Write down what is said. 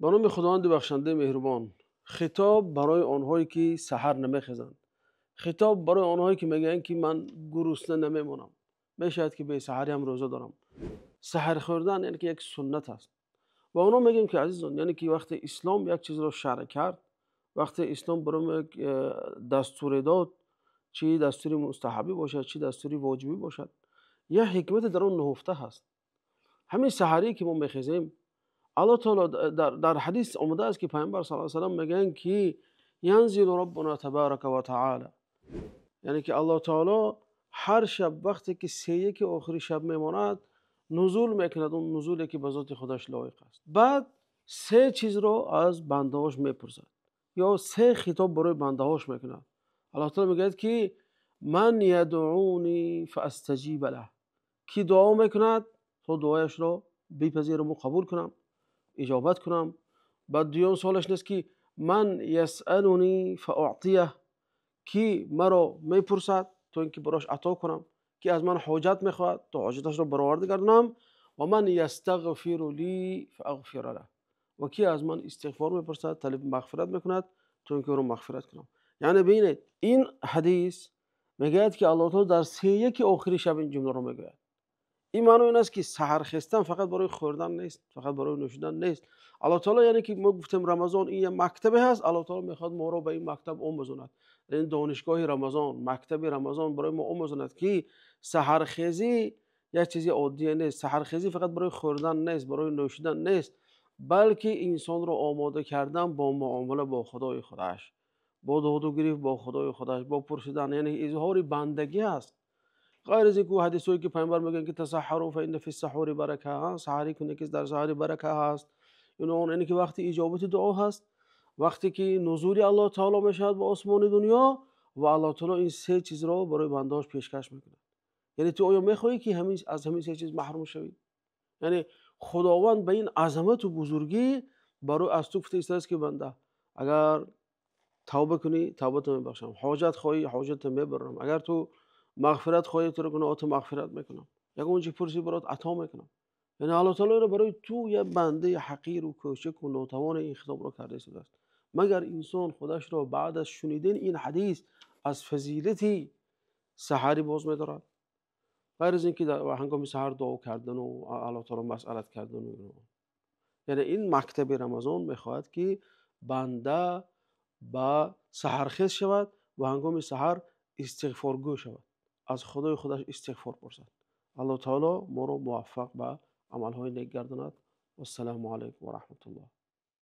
به نام خداوند بخشنده مهربان. خطاب برای آنهایی که سحر نمیخیزند. خطاب برای آنهایی که میگن که من گرسنه نمیمونم، میشاید که به سحری هم روزه دارم. سحر خوردن یعنی که یک سنت است. با اونا میگیم که عزیزان، یعنی که وقتی اسلام یک چیز رو شرع کرد، وقتی اسلام برای یک دستور داد، چی دستوری مستحبی باشد چی دستوری واجبی باشد، یه حکمت در اون نهفته هست. همین سحری که ما میخیزیم، الله تعالی در حدیث آمده است که پیامبر صلی الله علیه و آله میگن که ینزل ربنا تبارک و تعالی، یعنی که الله تعالی هر شب وقتی که 3 آخری شب میماند نزول میکند، اون نزولی که به ذات خودش لایق است. بعد 3 چیز رو از بنده هاش میپرسد یا 3 خطاب برای بنده هاش میکند. الله تعالی میگه که من یدعونی فاستجیب له، کی دعا میکند تو دعایش رو بپذیرم و قبول کنم، اجابت کنم. بعد دیون سوالش نیست که من یسألونی فاعطیه، کی مرا میپرسد تو اینکه براش عطا کنم، کی از من حاجت میخواهد تو حاجتش رو برآورده گردونم. و من یستغفر لی فاغفر له، و کی از من استغفار میپرسد طلب مغفرت میکند تو اینکه او رو مغفرت کنم. یعنی ببینید این حدیث میگه که الله تعالی در 3 آخری شب این جمله رو میگه. این معنی این است که سحر خستن فقط برای خوردن نیست، فقط برای نوشیدن نیست. الله تعالی یعنی که ما گفتیم رمضان این مکتبی هست، الله تعالی میخواد ما رو به این مکتب آموزاند. این دانشگاه رمضان، مکتب رمضان برای ما آموزاند که سحرخیزی یک چیزی عادی نیست. سحرخیزی فقط برای خوردن نیست، برای نوشیدن نیست، بلکه انسان رو آماده کردن با معامله با خدای خودش، با داد و گریه با خدای خودش، با پرسیدن، یعنی اظهار بندگی است. غیر از اینکه حدیثی که پیامبر میگن که تسحروا فان فی السحور برکه، سحری کنید که در سحر برکه هست. یعنی که وقتی اجابت دعا هست، وقتی که نزول الله تعالی میشود به آسمان دنیا و الله تعالی این 3 چیز را برای بندهاش پیشکش میکنه. یعنی تو آیا میخواهی که از همین 3 چیز محروم شوی؟ یعنی خداوند به این عظمت و بزرگی برای از تو گفته است که بنده اگر توبه کنی توبت میبخشم، حاجت خواهی حاجت میبرم، اگر تو مغفرت خواهی تو رو گناهات مغفرت میکنم، یک اون چی پرسی برات عطا میکنم. یعنی الله تعالی رو برای تو یه بنده حقیر و کوچک و ناتوان این خطاب رو کرده است. مگر انسان خودش را بعد از شنیدن این حدیث از فضیلتی سحری باز میدارد؟ غیر از اینکه در هنگام سحر دعا کردن و الله تعالی مسئلت کردن و یعنی این مکتب رمضان میخواهد که بنده با سحرخیز شود و هنگام سحر استغفارگو شود، از خدای خودش استغفار پرسد. الله تعالی ما رو موفق به عملهای نیک گرداند. و السلام علیکم و رحمت الله.